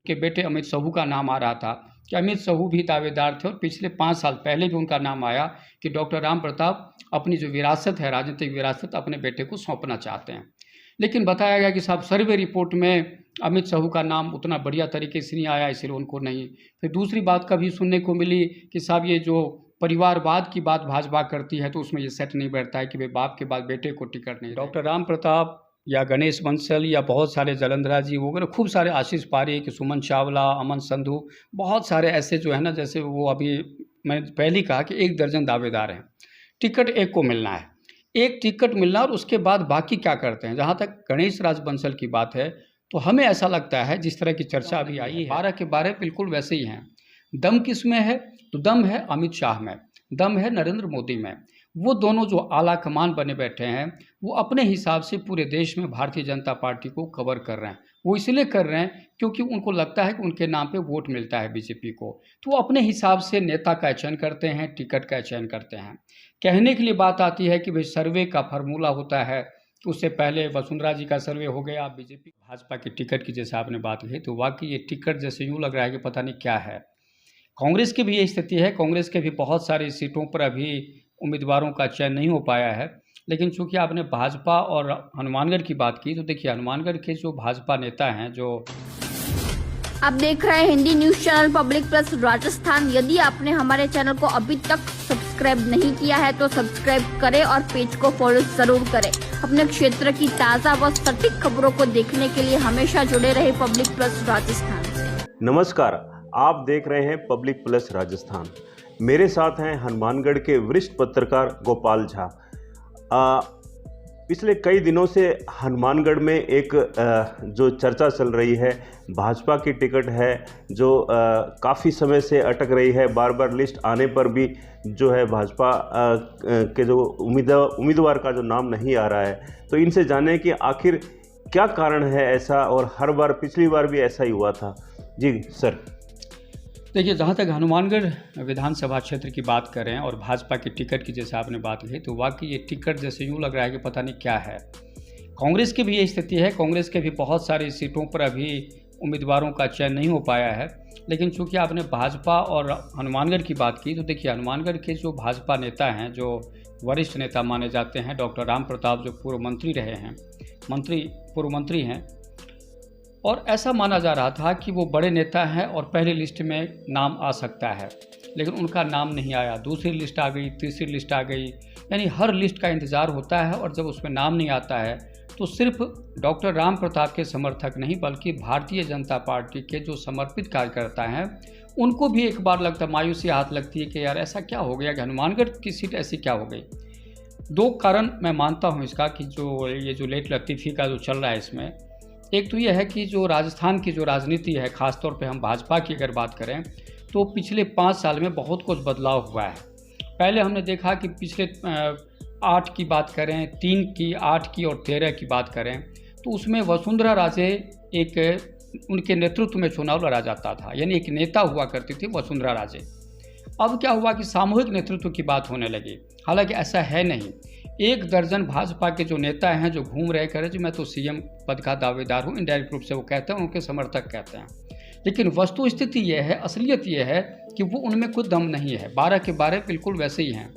के बेटे अमित साहू का नाम आ रहा था कि अमित साहू भी दावेदार थे और पिछले 5 साल पहले भी उनका नाम आया कि डॉक्टर राम प्रताप अपनी जो विरासत है, राजनीतिक विरासत, अपने बेटे को सौंपना चाहते हैं। लेकिन बताया गया कि साहब सर्वे रिपोर्ट में अमित साहू का नाम उतना बढ़िया तरीके से नहीं आया, इसलिए उनको नहीं। फिर दूसरी बात कभी सुनने को मिली कि साहब ये जो परिवारवाद की बात भाजपा करती है तो उसमें ये सेट नहीं बैठता है कि भाई बाप के बाद बेटे को टिकट नहीं। डॉक्टर राम प्रताप या गणेश बंसल या बहुत सारे जलंधरा जी वगैरह, खूब सारे, आशीष पारिक, सुमन चावला, अमन संधू, बहुत सारे ऐसे जो है ना, जैसे वो अभी मैंने पहले ही कहा कि 1 दर्जन दावेदार हैं। टिकट एक को मिलना है, एक टिकट मिलना, और उसके बाद बाकी क्या करते हैं। जहाँ तक गणेश राज बंसल की बात है तो हमें ऐसा लगता है जिस तरह की चर्चा अभी आई है 12 के 12 बिल्कुल वैसे ही हैं। दम किस में है? तो दम है अमित शाह में, दम है नरेंद्र मोदी में। वो दोनों जो आला कमान बने बैठे हैं वो अपने हिसाब से पूरे देश में भारतीय जनता पार्टी को कवर कर रहे हैं। वो इसलिए कर रहे हैं क्योंकि उनको लगता है कि उनके नाम पे वोट मिलता है बीजेपी को, तो वो अपने हिसाब से नेता का चयन करते हैं, टिकट का चयन करते हैं। कहने के लिए बात आती है कि भाई सर्वे का फार्मूला होता है, उससे पहले वसुंधरा जी का सर्वे हो गया, बीजेपी भाजपा के टिकट की जैसे आपने बात कही, तो वाकई ये टिकट जैसे यूँ लग रहा है कि पता नहीं क्या है। कांग्रेस की भी यही स्थिति है, कांग्रेस के भी बहुत सारी सीटों पर अभी उम्मीदवारों का चयन नहीं हो पाया है। लेकिन चूंकि आपने भाजपा और हनुमानगढ़ की बात की, तो देखिए हनुमानगढ़ के जो भाजपा नेता हैं, जो आप देख रहे हैं Hindi news channel public plus Rajasthan. यदि आपने हमारे चैनल को अभी तक सब्सक्राइब नहीं किया है तो सब्सक्राइब करें और पेज को फॉलो जरूर करें। अपने क्षेत्र की ताज़ा व सटीक खबरों को देखने के लिए हमेशा जुड़े रहे पब्लिक प्लस राजस्थान से। नमस्कार, आप देख रहे हैं पब्लिक प्लस राजस्थान। मेरे साथ हैं हनुमानगढ़ के वरिष्ठ पत्रकार गोपाल झा। पिछले कई दिनों से हनुमानगढ़ में एक जो चर्चा चल रही है, भाजपा की टिकट है जो काफ़ी समय से अटक रही है। बार बार लिस्ट आने पर भी जो है भाजपा के जो उम्मीदवार का जो नाम नहीं आ रहा है। तो इनसे जाने कि आखिर क्या कारण है ऐसा, और हर बार पिछली बार भी ऐसा ही हुआ था। जी सर। देखिए, जहाँ तक हनुमानगढ़ विधानसभा क्षेत्र की बात करें और भाजपा के टिकट की जैसे आपने बात कही, तो वाकई ये टिकट जैसे यूँ लग रहा है कि पता नहीं क्या है। कांग्रेस की भी यही स्थिति है, कांग्रेस के भी बहुत सारी सीटों पर अभी उम्मीदवारों का चयन नहीं हो पाया है। लेकिन चूंकि आपने भाजपा और हनुमानगढ़ की बात की, तो देखिए हनुमानगढ़ के जो भाजपा नेता हैं, जो वरिष्ठ नेता माने जाते हैं, डॉक्टर राम प्रताप, जो पूर्व मंत्री रहे हैं, पूर्व मंत्री हैं, और ऐसा माना जा रहा था कि वो बड़े नेता हैं और पहली लिस्ट में नाम आ सकता है, लेकिन उनका नाम नहीं आया। दूसरी लिस्ट आ गई, तीसरी लिस्ट आ गई, यानी हर लिस्ट का इंतज़ार होता है, और जब उसमें नाम नहीं आता है तो सिर्फ डॉक्टर राम प्रताप के समर्थक नहीं बल्कि भारतीय जनता पार्टी के जो समर्पित कार्यकर्ता हैं उनको भी एक बार लगता, मायूसी हाथ लगती है कि यार ऐसा क्या हो गया कि हनुमानगढ़ की सीट ऐसी क्या हो गई। 2 कारण मैं मानता हूँ इसका कि जो लेट लतीफ़ी का जो चल रहा है इसमें, एक तो यह है कि जो राजस्थान की जो राजनीति है, ख़ासतौर पे हम भाजपा की अगर बात करें तो पिछले 5 साल में बहुत कुछ बदलाव हुआ है। पहले हमने देखा कि पिछले 8 की बात करें, 3 की, 8 की और 13 की बात करें, तो उसमें वसुंधरा राजे उनके नेतृत्व में चुनाव लड़ा जाता था, यानी एक नेता हुआ करती थी वसुंधरा राजे। अब क्या हुआ कि सामूहिक नेतृत्व की बात होने लगी, हालांकि ऐसा है नहीं। 1 दर्जन भाजपा के जो नेता हैं जो घूम रहे करें जो मैं तो सीएम पद का दावेदार हूँ, इनडायरेक्ट रूप से वो कहते हैं, उनके समर्थक कहते हैं। लेकिन वस्तु स्थिति यह है, असलियत यह है कि वो उनमें कोई दम नहीं है। 12 के 12 बिल्कुल वैसे ही हैं।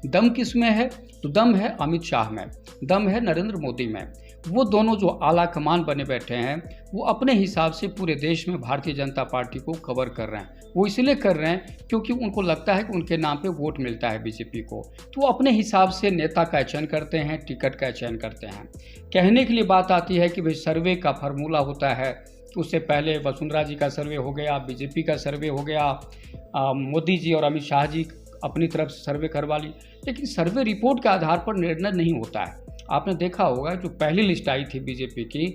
दम किस में है? तो दम है अमित शाह में, दम है नरेंद्र मोदी में। वो दोनों जो आला कमान बने बैठे हैं वो अपने हिसाब से पूरे देश में भारतीय जनता पार्टी को कवर कर रहे हैं। वो इसलिए कर रहे हैं क्योंकि उनको लगता है कि उनके नाम पे वोट मिलता है बीजेपी को, तो वो अपने हिसाब से नेता का चयन करते हैं, टिकट का चयन करते हैं। कहने के लिए बात आती है कि भाई सर्वे का फार्मूला होता है, उससे पहले वसुंधरा जी का सर्वे हो गया, बीजेपी का सर्वे हो गया, मोदी जी और अमित शाह जी अपनी तरफ से सर्वे करवा ली। लेकिन सर्वे रिपोर्ट के आधार पर निर्णय नहीं होता है। आपने देखा होगा जो पहली लिस्ट आई थी बीजेपी की,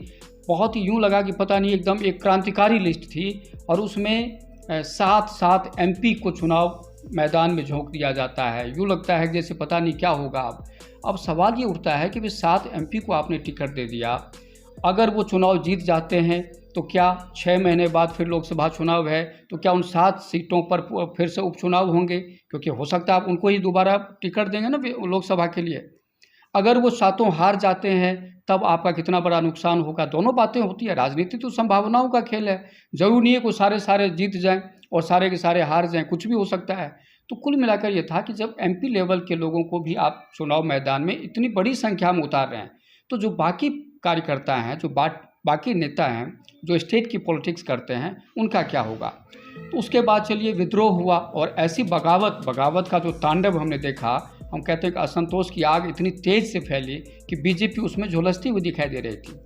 बहुत ही यूँ लगा कि पता नहीं एकदम एक क्रांतिकारी लिस्ट थी, और उसमें 7 एमपी को चुनाव मैदान में झोंक दिया जाता है। यूँ लगता है जैसे पता नहीं क्या होगा। अब सवाल ये उठता है कि भाई 7 एमपी को आपने टिकट दे दिया, अगर वो चुनाव जीत जाते हैं तो क्या 6 महीने बाद फिर लोकसभा चुनाव है, तो क्या उन 7 सीटों पर फिर से उपचुनाव होंगे? क्योंकि हो सकता है आप उनको ही दोबारा टिकट देंगे ना लोकसभा के लिए। अगर वो सातों हार जाते हैं तब आपका कितना बड़ा नुकसान होगा। दोनों बातें होती है। राजनीति तो संभावनाओं का खेल है। जरूर नहीं है कि सारे जीत जाएं और सारे के सारे हार जाएं, कुछ भी हो सकता है। तो कुल मिलाकर ये था कि जब एमपी लेवल के लोगों को भी आप चुनाव मैदान में इतनी बड़ी संख्या में उतार रहे हैं, तो जो बाकी कार्यकर्ता हैं, जो बाकी नेता हैं, जो स्टेट की पॉलिटिक्स करते हैं, उनका क्या होगा। तो उसके बाद चलिए विद्रोह हुआ और ऐसी बगावत का जो तांडव हमने देखा, हम कहते हैं कि असंतोष की आग इतनी तेज़ से फैली कि बीजेपी उसमें झुलसती हुई दिखाई दे रही थी।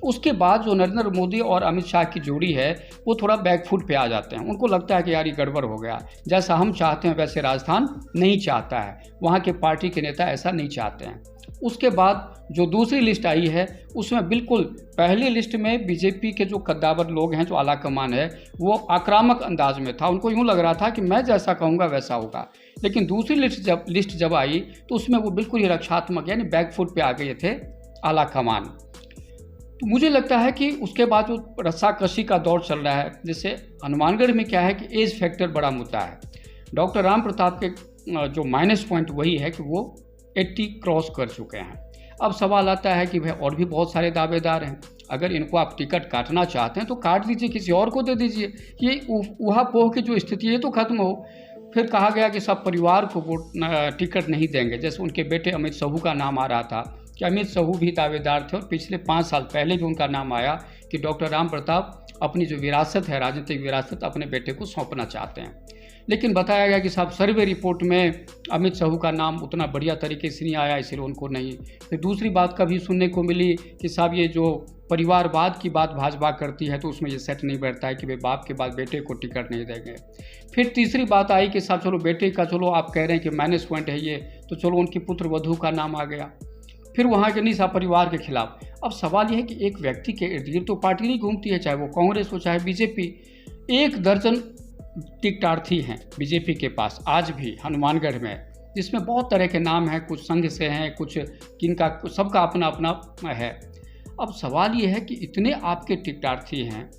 उसके बाद जो नरेंद्र मोदी और अमित शाह की जोड़ी है वो थोड़ा बैकफुट पे आ जाते हैं। उनको लगता है कि यार ये गड़बड़ हो गया, जैसा हम चाहते हैं वैसे राजस्थान नहीं चाहता है, वहाँ के पार्टी के नेता ऐसा नहीं चाहते हैं। उसके बाद जो दूसरी लिस्ट आई है उसमें बिल्कुल पहली लिस्ट में बीजेपी के जो कद्दावर लोग हैं, जो आला कमान है, वो आक्रामक अंदाज में था। उनको यूँ लग रहा था कि मैं जैसा कहूँगा वैसा होगा। लेकिन दूसरी लिस्ट जब आई तो उसमें वो बिल्कुल ही रक्षात्मक यानी बैकफुट पे आ गए थे आला कमान। तो मुझे लगता है कि उसके बाद जो रस्साकशी का दौर चल रहा है, जैसे हनुमानगढ़ में क्या है कि एज फैक्टर बड़ा मुद्दा है। डॉक्टर राम प्रताप के जो माइनस पॉइंट वही है कि वो 80 क्रॉस कर चुके हैं। अब सवाल आता है कि भाई और भी बहुत सारे दावेदार हैं, अगर इनको आप टिकट काटना चाहते हैं तो काट दीजिए, किसी और को दे दीजिए। ये ऊहापोह की जो स्थिति है तो खत्म हो। फिर कहा गया कि सब परिवार को टिकट नहीं देंगे, जैसे उनके बेटे अमित साहू का नाम आ रहा था कि अमित साहू भी दावेदार थे और पिछले 5 साल पहले भी उनका नाम आया कि डॉक्टर राम प्रताप अपनी जो विरासत है, राजनीतिक विरासत, अपने बेटे को सौंपना चाहते हैं। लेकिन बताया गया कि साहब सर्वे रिपोर्ट में अमित साहू का नाम उतना बढ़िया तरीके से नहीं आया, इसलिए उनको नहीं। फिर दूसरी बात कभी सुनने को मिली कि साहब ये जो परिवारवाद की बात भाजपा करती है तो उसमें ये सेट नहीं बैठता है कि वे बाप के बाद बेटे को टिकट नहीं देंगे। फिर तीसरी बात आई कि साहब चलो बेटे का, चलो आप कह रहे हैं कि माइनस पॉइंट है ये, तो चलो उनकी पुत्र वधू का नाम आ गया। फिर वहाँ के नहीं साहब परिवार के खिलाफ। अब सवाल यह है कि एक व्यक्ति के इर्द गिर्द तो पार्टी नहीं घूमती है, चाहे वो कांग्रेस हो चाहे बीजेपी। 1 दर्जन टिकटार्थी हैं बीजेपी के पास आज भी हनुमानगढ़ में, जिसमें बहुत तरह के नाम हैं, कुछ संघ से हैं, कुछ किनका, सबका अपना अपना है। अब सवाल ये है कि इतने आपके टिकटार्थी हैं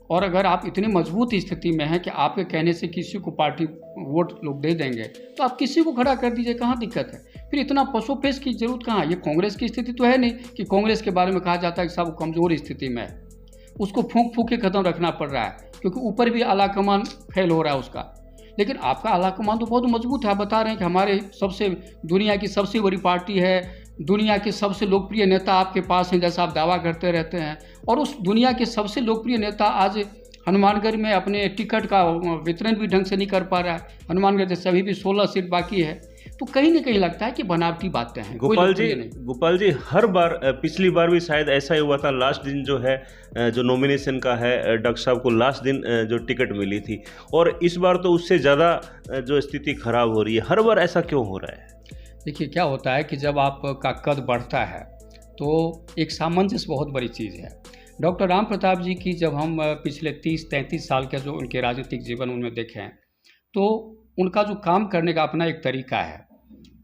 और अगर आप इतनी मजबूत स्थिति में हैं कि आपके कहने से किसी को पार्टी वोट लोग दे देंगे, तो आप किसी को खड़ा कर दीजिए, कहाँ दिक्कत है। फिर इतना पसोपेश की जरूरत कहाँ। ये कांग्रेस की स्थिति तो है नहीं कि कांग्रेस के बारे में कहा जाता है कि साहब वो कमज़ोर स्थिति में है, उसको फूंक फूंक के ख़त्म रखना पड़ रहा है क्योंकि ऊपर भी आला कमान फेल हो रहा है उसका। लेकिन आपका आला कमान तो बहुत मजबूत है। बता रहे हैं कि हमारे दुनिया की सबसे बड़ी पार्टी है, दुनिया के सबसे लोकप्रिय नेता आपके पास हैं, जैसा आप दावा करते रहते हैं। और उस दुनिया के सबसे लोकप्रिय नेता आज हनुमानगढ़ में अपने टिकट का वितरण भी ढंग से नहीं कर पा रहा है। हनुमानगढ़ जैसे अभी भी 16 सीट बाकी है। तो कहीं ना कहीं लगता है कि बनावटी बातें हैं। गोपाल जी हर बार, पिछली बार भी शायद ऐसा ही हुआ था। लास्ट दिन जो है, जो नॉमिनेशन का है, डॉक्टर साहब को लास्ट दिन जो टिकट मिली थी, और इस बार तो उससे ज़्यादा जो स्थिति खराब हो रही है। हर बार ऐसा क्यों हो रहा है? देखिए क्या होता है कि जब आपका कद बढ़ता है तो एक सामंजस्य बहुत बड़ी चीज़ है। डॉक्टर राम प्रताप जी की जब हम पिछले 30-33 साल के जो उनके राजनीतिक जीवन उनमें देखें तो उनका जो काम करने का अपना एक तरीका है।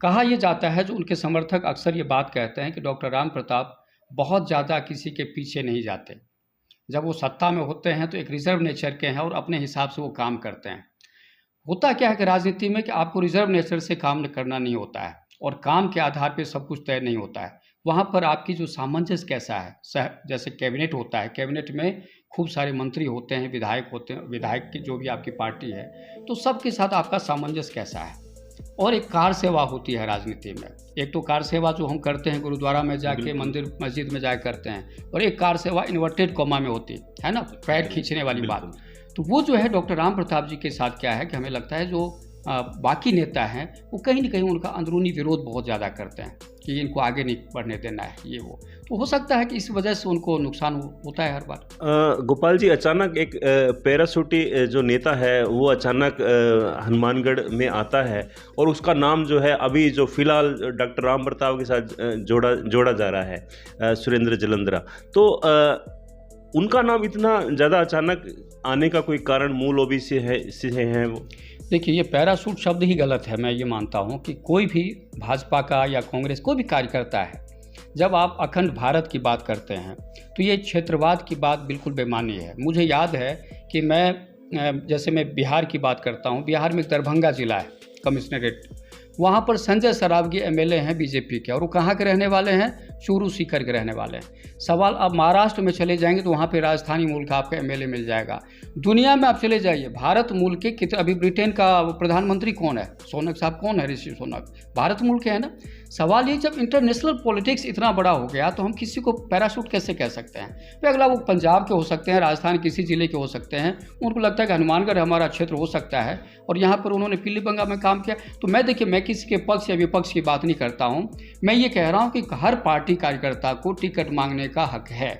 कहा यह जाता है, जो उनके समर्थक अक्सर ये बात कहते हैं कि डॉक्टर राम प्रताप बहुत ज़्यादा किसी के पीछे नहीं जाते। जब वो सत्ता में होते हैं तो एक रिजर्व नेचर के हैं और अपने हिसाब से वो काम करते हैं। होता क्या है कि राजनीति में कि आपको रिजर्व नेचर से काम करना नहीं होता है और काम के आधार पर सब कुछ तय नहीं होता है। वहाँ पर आपकी जो सामंजस्य कैसा है, जैसे कैबिनेट होता है, कैबिनेट में खूब सारे मंत्री होते हैं, विधायक होते हैं, विधायक की जो भी आपकी पार्टी है, तो सबके साथ आपका सामंजस्य कैसा है। और एक कार सेवा होती है राजनीति में। एक तो कार सेवा जो हम करते हैं गुरुद्वारा में जाके, मंदिर मस्जिद में जाके करते हैं, और एक कार सेवा इन्वर्टेड कॉमा में होती है ना, पैर खींचने वाली बात। तो वो जो है डॉक्टर राम प्रताप जी के साथ क्या है कि हमें लगता है जो बाकी नेता हैं वो कहीं ना कहीं उनका अंदरूनी विरोध बहुत ज़्यादा करते हैं कि इनको आगे नहीं बढ़ने देना है, ये वो। तो हो सकता है कि इस वजह से उनको नुकसान होता है हर बार। गोपाल जी, अचानक एक पैराशूटी जो नेता है वो अचानक हनुमानगढ़ में आता है और उसका नाम जो है अभी जो फिलहाल डॉक्टर राम प्रताप के साथ जोड़ा जा रहा है, सुरेंद्र जलंधरा। तो उनका नाम इतना ज़्यादा अचानक आने का कोई कारण मूल ओबीसी है वो? देखिए, ये पैराशूट शब्द ही गलत है। मैं ये मानता हूँ कि कोई भी भाजपा का या कांग्रेस कोई भी कार्यकर्ता है, जब आप अखंड भारत की बात करते हैं तो ये क्षेत्रवाद की बात बिल्कुल बेमानी है। मुझे याद है कि मैं बिहार की बात करता हूँ, बिहार में एक दरभंगा ज़िला है कमिश्नरेट, वहाँ पर संजय सरावगी एमएलए हैं बीजेपी के, और वो कहाँ के रहने वाले हैं? चूरू सीकर के रहने वाले हैं। सवाल, अब महाराष्ट्र में चले जाएंगे तो वहाँ पे राजस्थानी मूल का आपका एमएलए मिल जाएगा। दुनिया में आप चले जाइए, भारत मूल के कितने, अभी ब्रिटेन का प्रधानमंत्री कौन है? सुनक साहब कौन है? ऋषि सुनक भारत मूल के हैं ना। सवाल ये, जब इंटरनेशनल पॉलिटिक्स इतना बड़ा हो गया तो हम किसी को पैराशूट कैसे कह सकते हैं? भाई अगला वो पंजाब के हो सकते हैं, राजस्थान किसी जिले के हो सकते हैं, उनको लगता है कि हनुमानगढ़ हमारा क्षेत्र हो सकता है और यहाँ पर उन्होंने पीलीबंगा में काम किया। तो मैं देखिए, मैं किसी के पक्ष या विपक्ष की बात नहीं करता हूँ, मैं ये कह रहा हूँ कि हर पार्टी कार्यकर्ता को टिकट मांगने का हक है।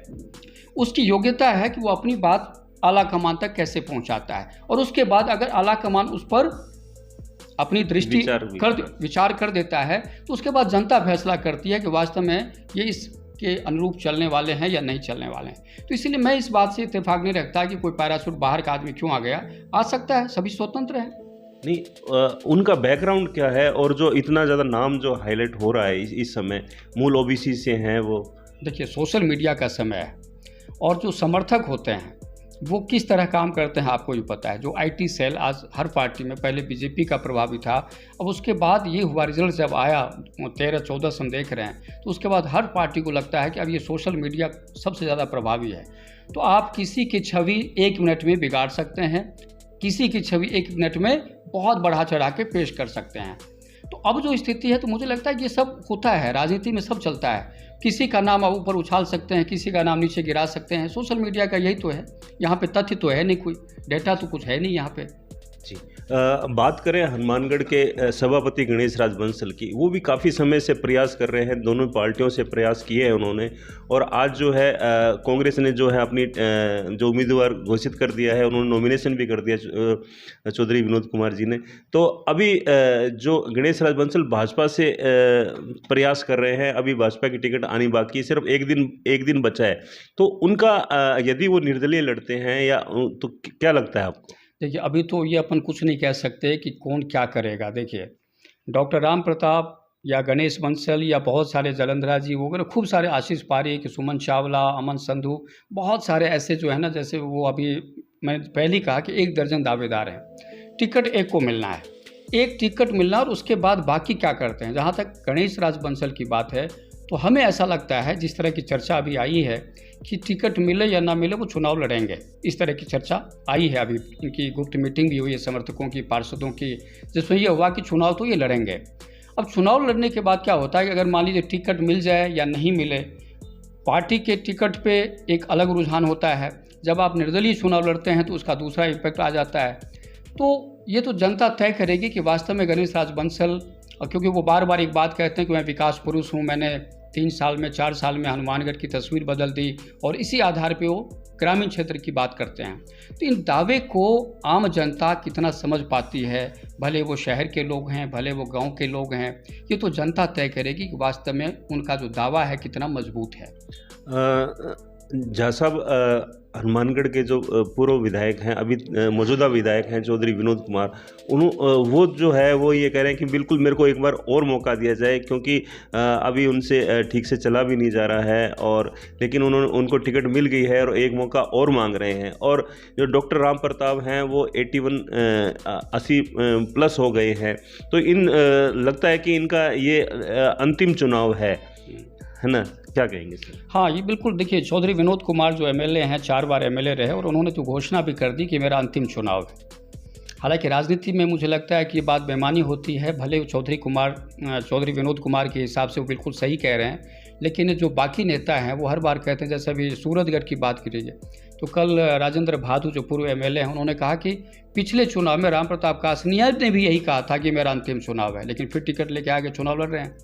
उसकी योग्यता है कि वो अपनी बात आला कमान तक कैसे पहुँचाता है, और उसके बाद अगर आला कमान उस पर अपनी दृष्टि विचार कर देता है तो उसके बाद जनता फैसला करती है कि वास्तव में ये इसके अनुरूप चलने वाले हैं या नहीं चलने वाले हैं। तो इसीलिए मैं इस बात से इत्तेफाक नहीं रखता कि कोई पैराशूट बाहर का आदमी क्यों आ सकता है, सभी स्वतंत्र हैं। नहीं, उनका बैकग्राउंड क्या है? और जो इतना ज़्यादा नाम जो हाईलाइट हो रहा है इस समय, मूल ओबीसी से हैं वो। देखिए, सोशल मीडिया का समय है और जो समर्थक होते हैं वो किस तरह काम करते हैं आपको भी पता है। जो आईटी सेल आज हर पार्टी में, पहले बीजेपी का प्रभावी था, अब उसके बाद ये हुआ, रिजल्ट जब आया 13-14 से हम देख रहे हैं, तो उसके बाद हर पार्टी को लगता है कि अब ये सोशल मीडिया सबसे ज़्यादा प्रभावी है। तो आप किसी की छवि 1 मिनट में बिगाड़ सकते हैं, किसी की छवि 1 मिनट में बहुत बढ़ा चढ़ा के पेश कर सकते हैं। तो अब जो स्थिति है, तो मुझे लगता है कि ये सब होता है, राजनीति में सब चलता है। किसी का नाम आप ऊपर उछाल सकते हैं, किसी का नाम नीचे गिरा सकते हैं। सोशल मीडिया का यही तो है, यहाँ पे तथ्य तो है नहीं, कोई डेटा तो कुछ है नहीं यहाँ पे। जी, बात करें हनुमानगढ़ के सभापति गणेश राज बंसल की, वो भी काफ़ी समय से प्रयास कर रहे हैं, दोनों पार्टियों से प्रयास किए हैं उन्होंने, और आज जो है कांग्रेस ने जो है अपनी जो उम्मीदवार घोषित कर दिया है, उन्होंने नॉमिनेशन भी कर दिया चौधरी विनोद कुमार जी ने। तो अभी जो गणेश राज बंसल भाजपा से प्रयास कर रहे हैं, अभी भाजपा की टिकट आनी बाकी है, सिर्फ एक दिन बचा है, तो उनका यदि वो निर्दलीय लड़ते हैं या तो क्या लगता है आपको? देखिए, अभी तो ये अपन कुछ नहीं कह सकते कि कौन क्या करेगा। देखिए, डॉक्टर राम प्रताप या गणेश बंसल या बहुत सारे जलंधरा जी वगैरह, खूब सारे, आशीष पारिक, सुमन चावला, अमन संधू, बहुत सारे ऐसे जो है ना, जैसे वो अभी मैंने पहले ही कहा कि 1 दर्जन दावेदार हैं। टिकट एक को मिलना है, एक टिकट मिलना, और उसके बाद बाकी क्या करते हैं। जहाँ तक गणेश राज बंसल की बात है, तो हमें ऐसा लगता है, जिस तरह की चर्चा अभी आई है कि टिकट मिले या ना मिले वो चुनाव लड़ेंगे, इस तरह की चर्चा आई है। अभी इनकी गुप्त मीटिंग भी हुई है समर्थकों की, पार्षदों की, जिसमें यह हुआ कि चुनाव तो ये लड़ेंगे। अब चुनाव लड़ने के बाद क्या होता है कि अगर मान लीजिए टिकट मिल जाए या नहीं मिले, पार्टी के टिकट पे एक अलग रुझान होता है, जब आप निर्दलीय चुनाव लड़ते हैं तो उसका दूसरा इम्पैक्ट आ जाता है। तो ये तो जनता तय करेगी कि वास्तव में गणेश राज बंसल, क्योंकि वो बार बार एक बात कहते हैं कि मैं विकास पुरुष हूँ, मैंने 3 साल में 4 साल में हनुमानगढ़ की तस्वीर बदल दी, और इसी आधार पे वो ग्रामीण क्षेत्र की बात करते हैं। तो इन दावे को आम जनता कितना समझ पाती है, भले वो शहर के लोग हैं, भले वो गांव के लोग हैं, ये तो जनता तय करेगी कि वास्तव में उनका जो दावा है कितना मजबूत है। झा साहब, हनुमानगढ़ के जो पूर्व विधायक हैं, अभी मौजूदा विधायक हैं चौधरी विनोद कुमार, वो जो है वो ये कह रहे हैं कि बिल्कुल मेरे को एक बार और मौका दिया जाए, क्योंकि अभी उनसे ठीक से चला भी नहीं जा रहा है, और लेकिन उनको टिकट मिल गई है और एक मौका और मांग रहे हैं। और जो डॉक्टर राम प्रताप हैं वो 80 प्लस हो गए हैं। तो लगता है कि इनका ये अंतिम चुनाव है ना, क्या कहेंगे सर? हाँ, ये बिल्कुल, देखिए, चौधरी विनोद कुमार जो एमएलए हैं, 4 बार एमएलए रहे, और उन्होंने तो घोषणा भी कर दी कि मेरा अंतिम चुनाव है। हालांकि राजनीति में मुझे लगता है कि ये बात बेईमानी होती है। भले चौधरी विनोद कुमार के हिसाब से वो बिल्कुल सही कह रहे हैं, लेकिन जो बाकी नेता हैं वो हर बार कहते हैं, जैसे अभी सूरतगढ़ की बात कीजिए, तो कल राजेंद्र भादु जो पूर्व एमएलए हैं, उन्होंने कहा कि पिछले चुनाव में राम प्रताप कासनिया ने भी यही कहा था कि मेरा अंतिम चुनाव है, लेकिन फिर टिकट लेके आगे चुनाव लड़ रहे हैं।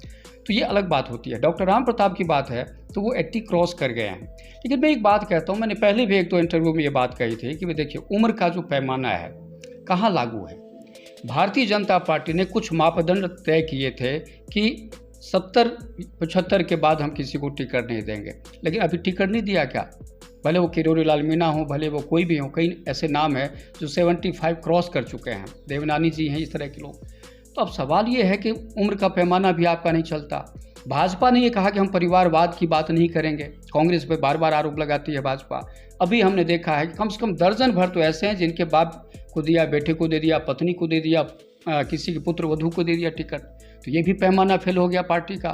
तो ये अलग बात होती है। डॉक्टर राम प्रताप की बात है तो वो 80 क्रॉस कर गए हैं। लेकिन मैं एक बात कहता हूँ, मैंने पहले भी 1-2 इंटरव्यू में ये बात कही थी कि देखिए, उम्र का जो पैमाना है कहाँ लागू है। भारतीय जनता पार्टी ने कुछ मापदंड तय किए थे कि 70-75 के बाद हम किसी को टिकट नहीं देंगे, लेकिन अभी टिकट नहीं दिया क्या। भले वो किरोड़ी लाल मीणा हो, भले वो कोई भी हो, कई ऐसे नाम है जो 75 क्रॉस कर चुके हैं, देवनानी जी हैं, इस तरह के लोग। तो अब सवाल ये है कि उम्र का पैमाना भी आपका नहीं चलता। भाजपा ने ये कहा कि हम परिवारवाद की बात नहीं करेंगे, कांग्रेस पे बार बार आरोप लगाती है भाजपा। अभी हमने देखा है कि कम से कम दर्जन भर तो ऐसे हैं जिनके बाप को दिया, बेटे को दे दिया, पत्नी को दे दिया, किसी के पुत्र वधू को दे दिया टिकट। तो ये भी पैमाना फेल हो गया पार्टी का।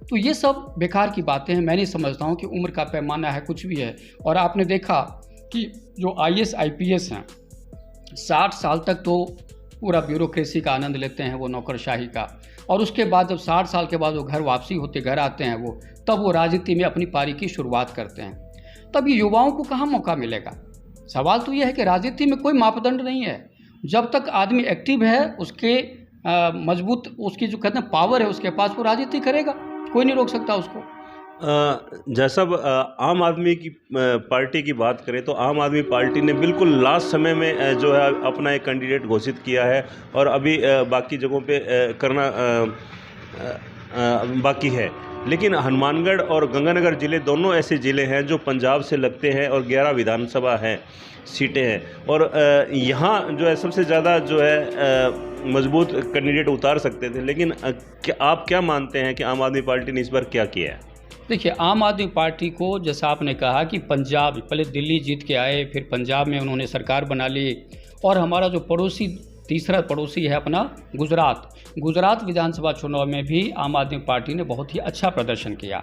तो ये सब बेकार की बातें हैं। मैं नहीं समझता हूँ कि उम्र का पैमाना है, कुछ भी है। और आपने देखा कि जो IAS IPS हैं 60 साल तक तो पूरा ब्यूरोक्रेसी का आनंद लेते हैं, वो नौकरशाही का, और उसके बाद जब 60 साल के बाद वो घर वापसी होते घर आते हैं वो, तब वो राजनीति में अपनी पारी की शुरुआत करते हैं। तब ये युवाओं को कहाँ मौका मिलेगा? सवाल तो ये है कि राजनीति में कोई मापदंड नहीं है। जब तक आदमी एक्टिव है, उसके मजबूत उसकी जो कहते हैं पावर है उसके पास, वो राजनीति करेगा, कोई नहीं रोक सकता उसको। जैसा आम आदमी की पार्टी की बात करें तो आम आदमी पार्टी ने बिल्कुल लास्ट समय में जो है अपना एक कैंडिडेट घोषित किया है, और अभी बाकी जगहों पे करना बाकी है। लेकिन हनुमानगढ़ और गंगानगर ज़िले दोनों ऐसे ज़िले हैं जो पंजाब से लगते हैं और 11 विधानसभा हैं सीटें हैं, और यहाँ जो है सबसे ज़्यादा जो है मजबूत कैंडिडेट उतार सकते थे। लेकिन आप क्या मानते हैं कि आम आदमी पार्टी ने इस बार क्या किया है? देखिए, आम आदमी पार्टी को जैसा आपने कहा कि पंजाब, पहले दिल्ली जीत के आए, फिर पंजाब में उन्होंने सरकार बना ली, और हमारा जो पड़ोसी तीसरा पड़ोसी है अपना गुजरात विधानसभा चुनाव में भी आम आदमी पार्टी ने बहुत ही अच्छा प्रदर्शन किया।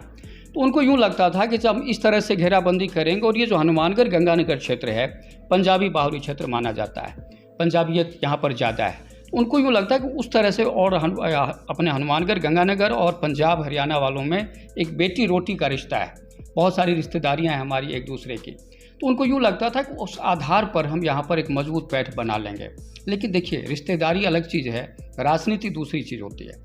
तो उनको यूँ लगता था कि जब हम इस तरह से घेराबंदी करेंगे, और ये जो हनुमानगढ़ गंगानगर क्षेत्र है पंजाबी बाहुल्य क्षेत्र माना जाता है, पंजाबियत यहाँ पर ज़्यादा है, उनको यूँ लगता है कि उस तरह से, और अपने हनुमानगढ़ गंगानगर और पंजाब हरियाणा वालों में एक बेटी रोटी का रिश्ता है, बहुत सारी रिश्तेदारियाँ हैं हमारी एक दूसरे की। तो उनको यूँ लगता था कि उस आधार पर हम यहाँ पर एक मजबूत पैठ बना लेंगे। लेकिन देखिए, रिश्तेदारी अलग चीज़ है, राजनीति दूसरी चीज़ होती है।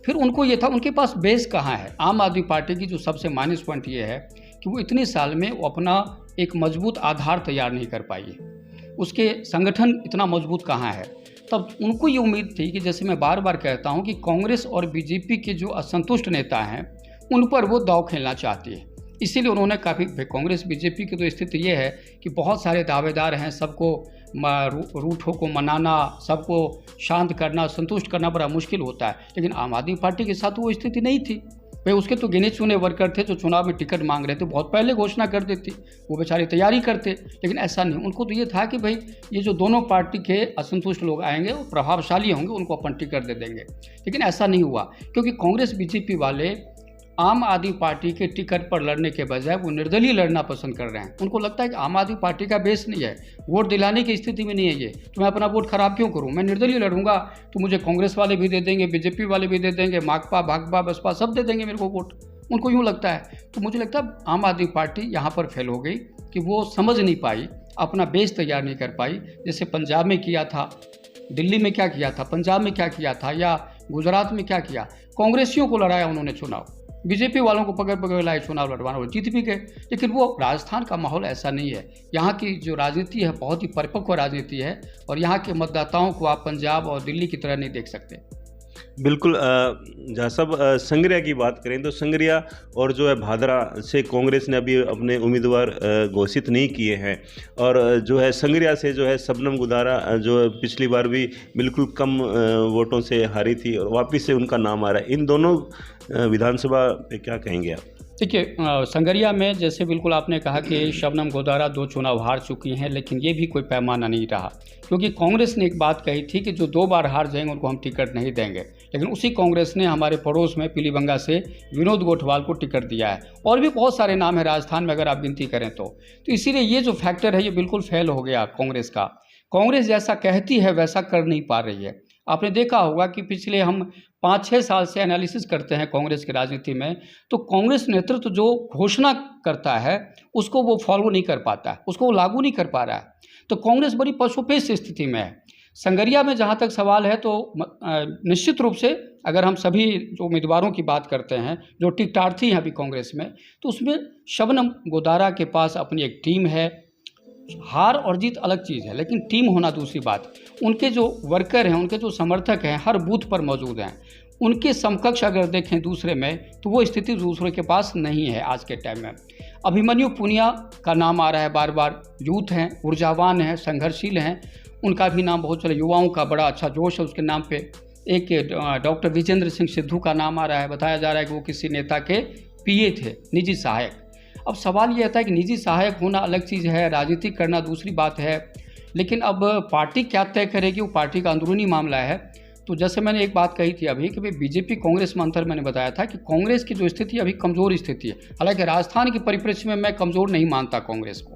फिर उनको ये था, उनके पास बेस कहाँ है? आम आदमी पार्टी की जो सबसे माइनस पॉइंट ये है कि वो इतने साल में वो अपना एक मजबूत आधार तैयार नहीं कर पाई है, उसके संगठन इतना मजबूत कहाँ है। तब उनको ये उम्मीद थी कि जैसे मैं बार बार कहता हूँ कि कांग्रेस और बीजेपी के जो असंतुष्ट नेता हैं उन पर वो दाव खेलना चाहती है, इसीलिए उन्होंने काफ़ी, लेकिन बीजेपी की तो स्थिति ये है कि बहुत सारे दावेदार हैं, सबको रूठों को मनाना, सबको शांत करना, संतुष्ट करना बड़ा मुश्किल होता है। लेकिन आम आदमी पार्टी के साथ वो स्थिति नहीं थी। भाई उसके तो गिने चुने वर्कर थे जो चुनाव में टिकट मांग रहे थे, बहुत पहले घोषणा कर देती, वो बेचारे तैयारी करते। लेकिन ऐसा नहीं, उनको तो ये था कि भाई ये जो दोनों पार्टी के असंतुष्ट लोग आएंगे वो प्रभावशाली होंगे, उनको अपन टिकट दे देंगे। लेकिन ऐसा नहीं हुआ, क्योंकि कांग्रेस बीजेपी वाले आम आदमी पार्टी के टिकट पर लड़ने के बजाय वो निर्दलीय लड़ना पसंद कर रहे हैं। उनको लगता है कि आम आदमी पार्टी का बेस नहीं है, वोट दिलाने की स्थिति में नहीं है ये, तो मैं अपना वोट खराब क्यों करूं? मैं निर्दलीय लड़ूंगा तो मुझे कांग्रेस वाले भी दे देंगे, बीजेपी वाले भी दे देंगे, माकपा भाकपा बसपा सब दे देंगे मेरे को वोट। उनको यूँ लगता है। तो मुझे लगता है आम आदमी पार्टी यहाँ पर फेल हो गई कि वो समझ नहीं पाई, अपना बेस तैयार नहीं कर पाई। जैसे पंजाब में किया था, दिल्ली में क्या किया था, पंजाब में क्या किया था, या गुजरात में क्या किया, कांग्रेसियों को लड़ाया उन्होंने चुनाव, बीजेपी वालों को पकड़ पकड़ लाए चुनाव लड़वाना, वो जीत भी गए। लेकिन वो राजस्थान का माहौल ऐसा नहीं है। यहाँ की जो राजनीति है बहुत ही परिपक्व राजनीति है, और यहाँ के मतदाताओं को आप पंजाब और दिल्ली की तरह नहीं देख सकते। बिल्कुल। जहाँ सब संगरिया की बात करें तो संगरिया और जो है भादरा से कांग्रेस ने अभी अपने उम्मीदवार घोषित नहीं किए हैं, और जो है संगरिया से जो है शबनम गुदारा जो पिछली बार भी बिल्कुल कम वोटों से हारी थी, और वापस से उनका नाम आ रहा है। इन दोनों विधानसभा पे क्या कहेंगे आप? देखिए, संगरिया में जैसे बिल्कुल आपने कहा कि शबनम गुदारा 2 चुनाव हार चुकी हैं, लेकिन ये भी कोई पैमाना नहीं रहा, क्योंकि कांग्रेस ने एक बात कही थी कि जो 2 बार हार जाएंगे उनको हम टिकट नहीं देंगे। लेकिन उसी कांग्रेस ने हमारे पड़ोस में पीलीबंगा से विनोद गोठवाल को टिकट दिया है, और भी बहुत सारे नाम है राजस्थान में अगर आप गिनती करें तो इसीलिए ये जो फैक्टर है ये बिल्कुल फेल हो गया कांग्रेस का। कांग्रेस जैसा कहती है वैसा कर नहीं पा रही है। आपने देखा होगा कि पिछले हम 5-6 साल से एनालिसिस करते हैं कांग्रेस की राजनीति में, तो कांग्रेस नेतृत्व जो घोषणा करता है उसको वो फॉलो नहीं कर पाता है, उसको वो लागू नहीं कर पा रहा है। तो कांग्रेस बड़ी पशुपेश स्थिति में है। संगरिया में जहाँ तक सवाल है तो निश्चित रूप से अगर हम सभी जो उम्मीदवारों की बात करते हैं जो टिकटार्थी हैं अभी कांग्रेस में, तो उसमें शबनम गुदारा के पास अपनी एक टीम है। हार और जीत अलग चीज़ है, लेकिन टीम होना दूसरी बात। उनके जो वर्कर हैं, उनके जो समर्थक हैं हर बूथ पर मौजूद हैं। उनके समकक्ष अगर देखें दूसरे में तो वो स्थिति दूसरे के पास नहीं है आज के टाइम में। अभिमन्यु पुनिया का नाम आ रहा है बार बार, यूथ हैं, ऊर्जावान हैं, संघर्षशील हैं, उनका भी नाम बहुत चला, युवाओं का बड़ा अच्छा जोश है उसके नाम पे। एक डॉक्टर विजेंद्र सिंह सिद्धू का नाम आ रहा है, बताया जा रहा है कि वो किसी नेता के पीए थे, निजी सहायक। अब सवाल ये आता है कि निजी सहायक होना अलग चीज़ है, राजनीति करना दूसरी बात है, लेकिन अब पार्टी क्या तय करेगी वो पार्टी का अंदरूनी मामला है। तो जैसे मैंने एक बात कही थी अभी कि भाई बीजेपी कांग्रेस में अंतर मैंने बताया था कि कांग्रेस की जो स्थिति अभी कमज़ोर स्थिति है। हालांकि राजस्थान के परिप्रेक्ष्य में मैं कमज़ोर नहीं मानता कांग्रेस को।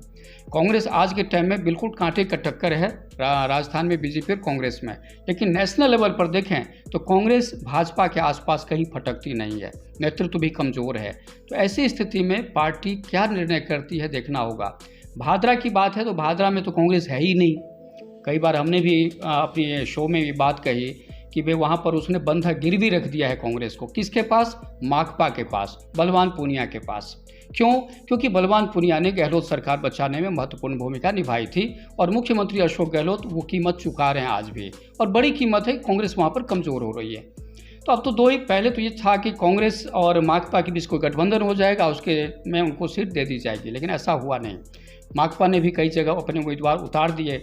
कांग्रेस आज के टाइम में बिल्कुल कांटे का टक्कर है राजस्थान में बीजेपी और कांग्रेस में। लेकिन नेशनल लेवल पर देखें तो कांग्रेस भाजपा के आसपास कहीं फटकती नहीं है, नेतृत्व भी कमज़ोर है। तो ऐसी स्थिति में पार्टी क्या निर्णय करती है देखना होगा। भादरा की बात है तो भादरा में तो कांग्रेस है ही नहीं। कई बार हमने भी अपनी शो में भी बात कही कि भाई वहाँ पर उसने बंधक गिरवी रख दिया है कांग्रेस को। किसके पास? माकपा के पास, बलवान पूनिया के पास। क्यों? क्योंकि बलवान पूनिया ने गहलोत सरकार बचाने में महत्वपूर्ण भूमिका निभाई थी और मुख्यमंत्री अशोक गहलोत वो कीमत चुका रहे हैं आज भी, और बड़ी कीमत है। कांग्रेस वहाँ पर कमज़ोर हो रही है। तो अब तो दो ही, पहले तो ये था कि कांग्रेस और माकपा के बीच कोई गठबंधन हो जाएगा, उसके में उनको सीट दे दी जाएगी, लेकिन ऐसा हुआ नहीं। माकपा ने भी कई जगह अपने उम्मीदवार उतार दिए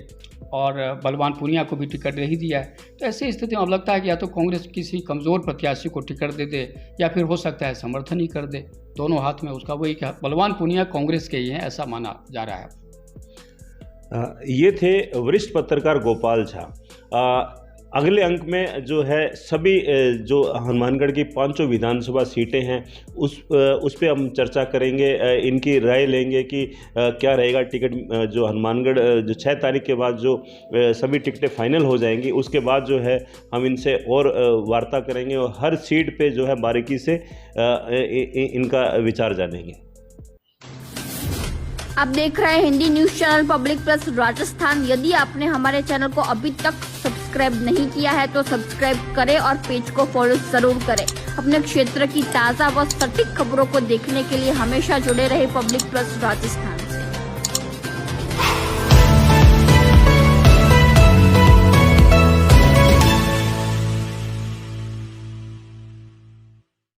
और बलवान पूनिया को भी टिकट नहीं दिया है। तो ऐसी स्थिति में अब लगता है कि या तो कांग्रेस किसी कमज़ोर प्रत्याशी को टिकट दे दे या फिर हो सकता है समर्थन ही कर दे। दोनों हाथ में उसका वही, क्या बलवान पूनिया कांग्रेस के ही हैं ऐसा माना जा रहा है। ये थे वरिष्ठ पत्रकार गोपाल झा। अगले अंक में जो है सभी जो हनुमानगढ़ की 5 विधानसभा सीटें हैं उस पे हम चर्चा करेंगे, इनकी राय लेंगे कि क्या रहेगा टिकट। जो हनुमानगढ़ जो 6 तारीख के बाद जो सभी टिकटें फाइनल हो जाएंगी उसके बाद जो है हम इनसे और वार्ता करेंगे और हर सीट पे जो है बारीकी से इनका विचार जानेंगे। आप देख रहे हैं Hindi news channel public plus Rajasthan. यदि आपने हमारे चैनल को अभी तक सब्सक्राइब नहीं किया है तो सब्सक्राइब करें और पेज को फॉलो जरूर करें। अपने क्षेत्र की ताज़ा व सटीक खबरों को देखने के लिए हमेशा जुड़े रहे पब्लिक प्लस राजस्थान।